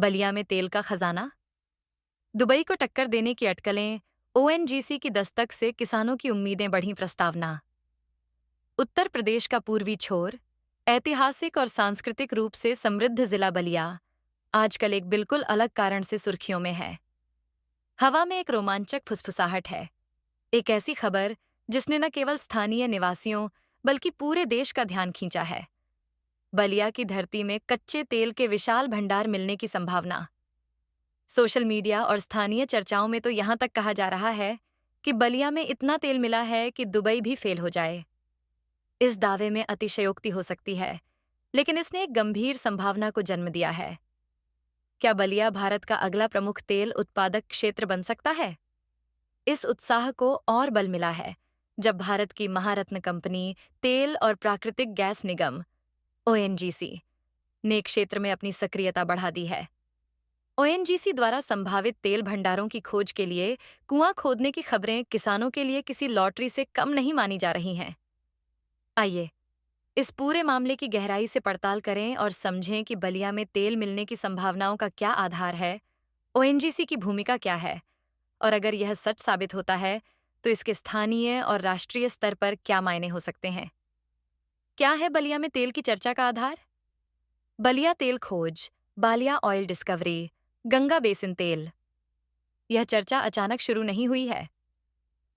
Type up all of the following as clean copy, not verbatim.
बलिया में तेल का खजाना। दुबई को टक्कर देने की अटकलें, ओएनजीसी की दस्तक से किसानों की उम्मीदें बढ़ीं। प्रस्तावना। उत्तर प्रदेश का पूर्वी छोर, ऐतिहासिक और सांस्कृतिक रूप से समृद्ध जिला बलिया आजकल एक बिल्कुल अलग कारण से सुर्खियों में है। हवा में एक रोमांचक फुसफुसाहट है, एक ऐसी खबर जिसने न केवल स्थानीय निवासियों बल्कि पूरे देश का ध्यान खींचा है। बलिया की धरती में कच्चे तेल के विशाल भंडार मिलने की संभावना। सोशल मीडिया और स्थानीय चर्चाओं में तो यहां तक कहा जा रहा है कि बलिया में इतना तेल मिला है कि दुबई भी फेल हो जाए। इस दावे में अतिशयोक्ति हो सकती है, लेकिन इसने एक गंभीर संभावना को जन्म दिया है। क्या बलिया भारत का अगला प्रमुख तेल उत्पादक क्षेत्र बन सकता है? इस उत्साह को और बल मिला है जब भारत की महारत्न कंपनी तेल और प्राकृतिक गैस निगम ओएनजीसी ने क्षेत्र में अपनी सक्रियता बढ़ा दी है। ओएनजीसी द्वारा संभावित तेल भंडारों की खोज के लिए कुआं खोदने की खबरें किसानों के लिए किसी लॉटरी से कम नहीं मानी जा रही हैं। आइए इस पूरे मामले की गहराई से पड़ताल करें और समझें कि बलिया में तेल मिलने की संभावनाओं का क्या आधार है, ओएनजीसी की भूमिका क्या है, और अगर यह सच साबित होता है तो इसके स्थानीय और राष्ट्रीय स्तर पर क्या मायने हो सकते हैं। क्या है बलिया में तेल की चर्चा का आधार? बलिया तेल खोज, Ballia oil discovery, Ganga basin तेल। यह चर्चा अचानक शुरू नहीं हुई है।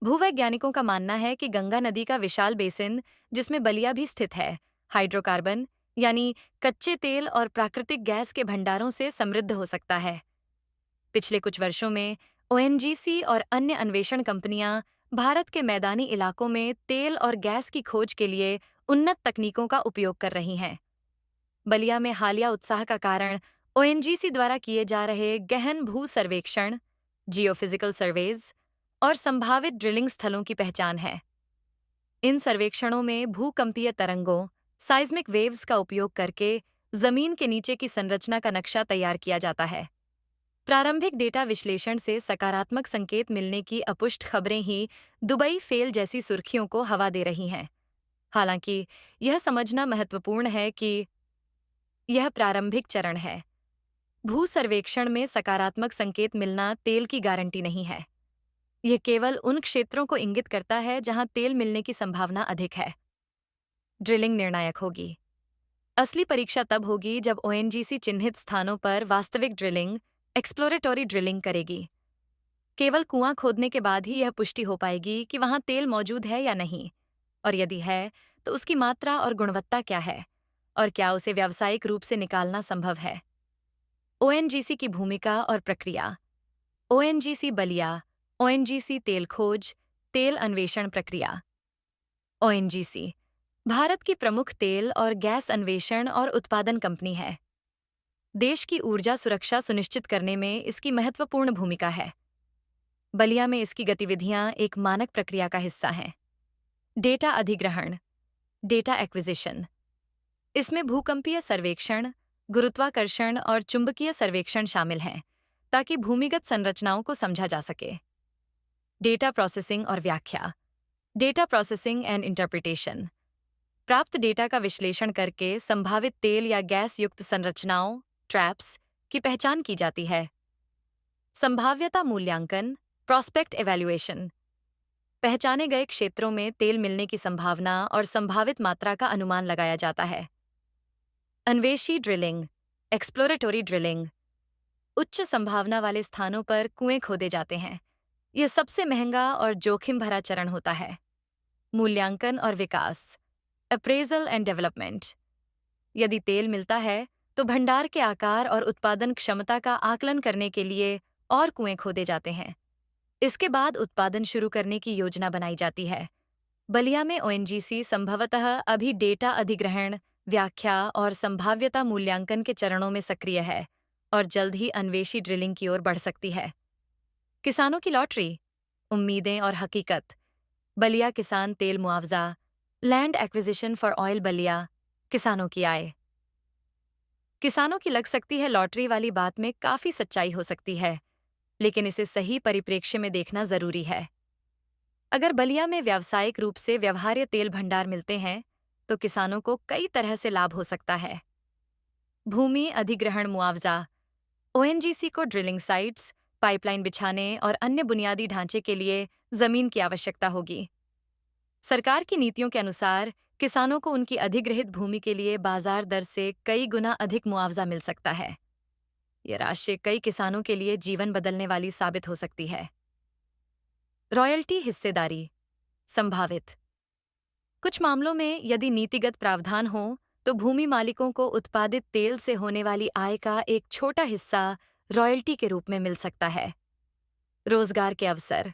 भूवैज्ञानिकों का मानना है कि गंगा नदी का विशाल बेसिन, जिसमें बलिया भी स्थित है, हाइड्रोकार्बन यानी कच्चे तेल और प्राकृतिक गैस के भंडारों से समृद्ध हो सकता है। पिछले कुछ वर्षों में ओएनजीसी और अन्य अन्वेषण कंपनियां भारत के मैदानी इलाकों में तेल और गैस की खोज के लिए उन्नत तकनीकों का उपयोग कर रही हैं। बलिया में हालिया उत्साह का कारण ओएनजीसी द्वारा किए जा रहे गहन भू सर्वेक्षण, जियोफिजिकल सर्वेज और संभावित ड्रिलिंग स्थलों की पहचान है। इन सर्वेक्षणों में भूकंपीय तरंगों, साइज्मिक वेव्स का उपयोग करके जमीन के नीचे की संरचना का नक्शा तैयार किया जाता है। प्रारंभिक डेटा विश्लेषण से सकारात्मक संकेत मिलने की अपुष्ट खबरें ही दुबई फेल जैसी सुर्खियों को हवा दे रही हैं। हालांकि यह समझना महत्वपूर्ण है कि यह प्रारंभिक चरण है। भू सर्वेक्षण में सकारात्मक संकेत मिलना तेल की गारंटी नहीं है। यह केवल उन क्षेत्रों को इंगित करता है जहां तेल मिलने की संभावना अधिक है। ड्रिलिंग निर्णायक होगी। असली परीक्षा तब होगी जब ओएनजीसी चिन्हित स्थानों पर वास्तविक ड्रिलिंग, एक्सप्लोरेटरी ड्रिलिंग करेगी। केवल कुआं खोदने के बाद ही यह पुष्टि हो पाएगी कि वहां तेल मौजूद है या नहीं, और यदि है तो उसकी मात्रा और गुणवत्ता क्या है, और क्या उसे व्यावसायिक रूप से निकालना संभव है। ओएनजीसी की भूमिका और प्रक्रिया। ओएनजीसी बलिया, ओएनजीसी तेल खोज, तेल अन्वेषण प्रक्रिया। ओएनजीसी भारत की प्रमुख तेल और गैस अन्वेषण और उत्पादन कंपनी है। देश की ऊर्जा सुरक्षा सुनिश्चित करने में इसकी महत्वपूर्ण भूमिका है। बलिया में इसकी गतिविधियां एक मानक प्रक्रिया का हिस्सा हैं। डेटा अधिग्रहण, डेटा एक्विजिशन। इसमें भूकंपीय सर्वेक्षण, गुरुत्वाकर्षण और चुंबकीय सर्वेक्षण शामिल हैं, ताकि भूमिगत संरचनाओं को समझा जा सके। डेटा प्रोसेसिंग और व्याख्या, डेटा प्रोसेसिंग एंड इंटरप्रिटेशन। प्राप्त डेटा का विश्लेषण करके संभावित तेल या गैस युक्त संरचनाओं, ट्रैप्स की पहचान की जाती है। संभाव्यता मूल्यांकन, प्रॉस्पेक्ट एवैल्यूएशन। पहचाने गए क्षेत्रों में तेल मिलने की संभावना और संभावित मात्रा का अनुमान लगाया जाता है। Anveshi drilling, exploratory drilling. उच्च संभावना वाले स्थानों पर कुएं खोदे जाते हैं। यह सबसे महंगा और जोखिम भरा चरण होता है। मूल्यांकन और विकास, अप्रेजल एंड डेवलपमेंट। यदि तेल मिलता है तो भंडार के आकार और उत्पादन क्षमता का आकलन करने के लिए और कुएं खोदे जाते हैं। इसके बाद उत्पादन शुरू करने की योजना बनाई जाती है। बलिया में ओएनजीसी संभवतः अभी डेटा अधिग्रहण, व्याख्या और संभाव्यता मूल्यांकन के चरणों में सक्रिय है और जल्द ही अन्वेषी ड्रिलिंग की ओर बढ़ सकती है। किसानों की लॉटरी, उम्मीदें और हकीकत। बलिया किसान तेल मुआवजा, land acquisition for oil Ballia, किसानों की आय। किसानों की लग सकती है लॉटरी वाली बात में काफी सच्चाई हो सकती है, लेकिन इसे सही परिप्रेक्ष्य में देखना जरूरी है। अगर बलिया में व्यावसायिक रूप से व्यवहार्य तेल भंडार मिलते हैं तो किसानों को कई तरह से लाभ हो सकता है। भूमि अधिग्रहण मुआवजा। ओएनजीसी को ड्रिलिंग साइट्स, पाइपलाइन बिछाने और अन्य बुनियादी ढांचे के लिए जमीन की आवश्यकता होगी। सरकार की नीतियों के अनुसार किसानों को उनकी अधिग्रहित भूमि के लिए बाजार दर से कई गुना अधिक मुआवजा मिल सकता है। यह राशि कई किसानों के लिए जीवन बदलने वाली साबित हो सकती है। रॉयल्टी हिस्सेदारी संभावित। कुछ मामलों में यदि नीतिगत प्रावधान हो तो भूमि मालिकों को उत्पादित तेल से होने वाली आय का एक छोटा हिस्सा रॉयल्टी के रूप में मिल सकता है। रोजगार के अवसर।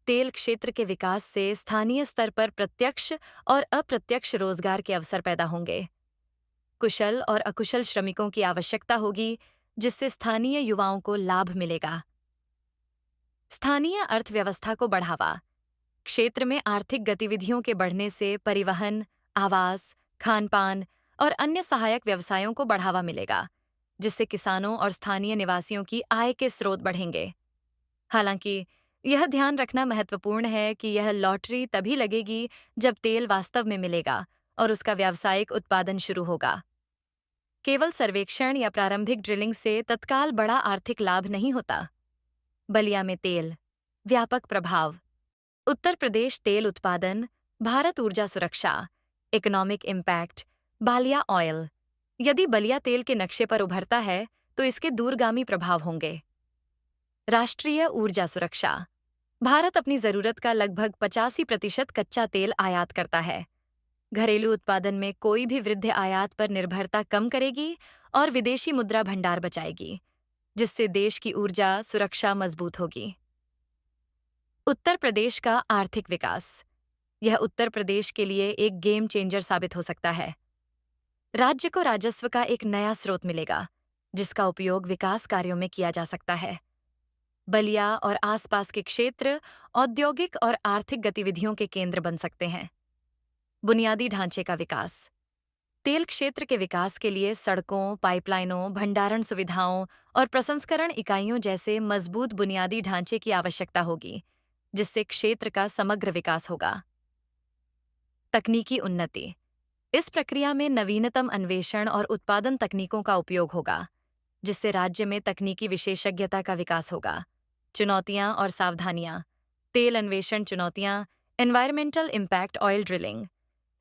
तेल क्षेत्र के विकास से स्थानीय स्तर पर प्रत्यक्ष और अप्रत्यक्ष रोजगार के अवसर पैदा होंगे। कुशल और अकुशल श्रमिकों की आवश्यकता होगी, जिससे स्थानीय युवाओं को लाभ मिलेगा। स्थानीय अर्थव्यवस्था को बढ़ावा। क्षेत्र में आर्थिक गतिविधियों के बढ़ने से परिवहन, आवास, खानपान और अन्य सहायक व्यवसायों को बढ़ावा मिलेगा, जिससे किसानों और स्थानीय निवासियों की आय के स्रोत बढ़ेंगे। हालांकि यह ध्यान रखना महत्वपूर्ण है कि यह लॉटरी तभी लगेगी जब तेल वास्तव में मिलेगा और उसका व्यावसायिक उत्पादन शुरू होगा। केवल सर्वेक्षण या प्रारंभिक ड्रिलिंग से तत्काल बड़ा आर्थिक लाभ नहीं होता। बलिया में तेल व्यापक प्रभाव। उत्तर प्रदेश तेल उत्पादन, भारत ऊर्जा सुरक्षा, इकोनॉमिक इम्पैक्ट, बालिया ऑयल। यदि बलिया तेल के नक्शे पर उभरता है तो इसके दूरगामी प्रभाव होंगे। राष्ट्रीय ऊर्जा सुरक्षा। भारत अपनी जरूरत का लगभग 85% कच्चा तेल आयात करता है। घरेलू उत्पादन में कोई भी वृद्धि आयात पर निर्भरता कम करेगी और विदेशी मुद्रा भंडार बचाएगी, जिससे देश की ऊर्जा सुरक्षा मजबूत होगी। उत्तर प्रदेश का आर्थिक विकास। यह उत्तर प्रदेश के लिए एक गेम चेंजर साबित हो सकता है। राज्य को राजस्व का एक नया स्रोत मिलेगा, जिसका उपयोग विकास कार्यों में किया जा सकता है। बलिया और आसपास के क्षेत्र औद्योगिक और आर्थिक गतिविधियों के केंद्र बन सकते हैं। बुनियादी ढांचे का विकास। तेल क्षेत्र के विकास के लिए सड़कों, पाइपलाइनों, भंडारण सुविधाओं और प्रसंस्करण इकाइयों जैसे मजबूत बुनियादी ढांचे की आवश्यकता होगी, जिससे क्षेत्र का समग्र विकास होगा। तकनीकी उन्नति। इस प्रक्रिया में नवीनतम अन्वेषण और उत्पादन तकनीकों का उपयोग होगा, जिससे राज्य में तकनीकी विशेषज्ञता का विकास होगा। चुनौतियां और सावधानियां। तेल अन्वेषण चुनौतियां, एनवायरमेंटल इम्पैक्ट ऑयल ड्रिलिंग।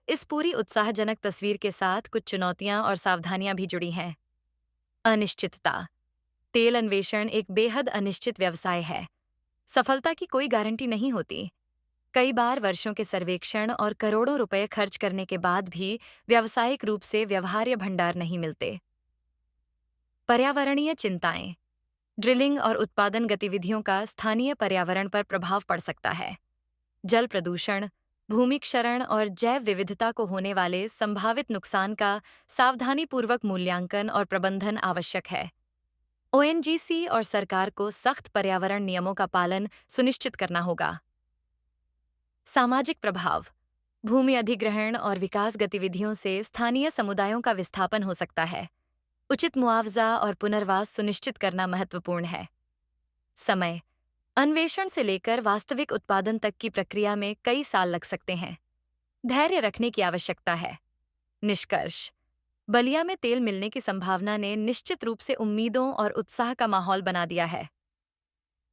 इस पूरी उत्साहजनक तस्वीर के साथ कुछ चुनौतियां और सावधानियां भी जुड़ी हैं। अनिश्चितता। तेल अन्वेषण एक बेहद अनिश्चित व्यवसाय है। सफलता की कोई गारंटी नहीं होती। कई बार वर्षों के सर्वेक्षण और करोड़ों रुपए खर्च करने के बाद भी व्यावसायिक रूप से व्यवहार्य भंडार नहीं मिलते। पर्यावरणीय चिंताएं। ड्रिलिंग और उत्पादन गतिविधियों का स्थानीय पर्यावरण पर प्रभाव पड़ सकता है। जल प्रदूषण, भूमि क्षरण और जैव विविधता को होने वाले संभावित नुकसान का सावधानीपूर्वक मूल्यांकन और प्रबंधन आवश्यक है। ओएनजीसी और सरकार को सख्त पर्यावरण नियमों का पालन सुनिश्चित करना होगा। सामाजिक प्रभाव। भूमि अधिग्रहण और विकास गतिविधियों से स्थानीय समुदायों का विस्थापन हो सकता है। उचित मुआवजा और पुनर्वास सुनिश्चित करना महत्वपूर्ण है। समय। अन्वेषण से लेकर वास्तविक उत्पादन तक की प्रक्रिया में कई साल लग सकते हैं। धैर्य रखने की आवश्यकता है। निष्कर्ष। बलिया में तेल मिलने की संभावना ने निश्चित रूप से उम्मीदों और उत्साह का माहौल बना दिया है।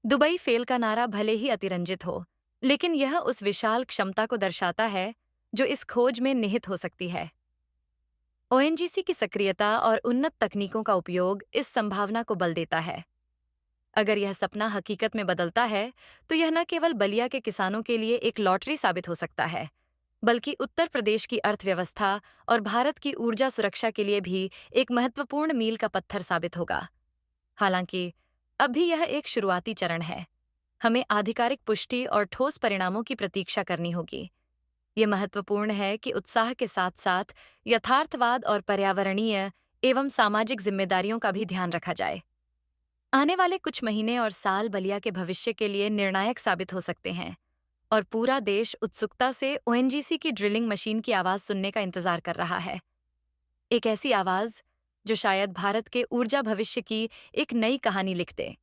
दुबई फेल का नारा भले ही अतिरंजित हो, लेकिन यह उस विशाल क्षमता को दर्शाता है जो इस खोज में निहित हो सकती है। ओएनजीसी की सक्रियता और उन्नत तकनीकों का उपयोग इस संभावना को बल देता है। अगर यह सपना हकीकत में बदलता है, तो यह न केवल बलिया के किसानों के लिए एक लॉटरी साबित हो सकता है, बल्कि उत्तर प्रदेश की अर्थव्यवस्था और भारत की ऊर्जा सुरक्षा के लिए भी एक महत्वपूर्ण मील का पत्थर साबित होगा। हालांकि अभी यह एक शुरुआती चरण है। हमें आधिकारिक पुष्टि और ठोस परिणामों की प्रतीक्षा करनी होगी। ये महत्वपूर्ण है कि उत्साह के साथ साथ यथार्थवाद और पर्यावरणीय एवं सामाजिक जिम्मेदारियों का भी ध्यान रखा जाए। आने वाले कुछ महीने और साल बलिया के भविष्य के लिए निर्णायक साबित हो सकते हैं और पूरा देश उत्सुकता से ओएनजीसी की ड्रिलिंग मशीन की आवाज सुनने का इंतजार कर रहा है। एक ऐसी आवाज जो शायद भारत के ऊर्जा भविष्य की एक नई कहानी लिख दे।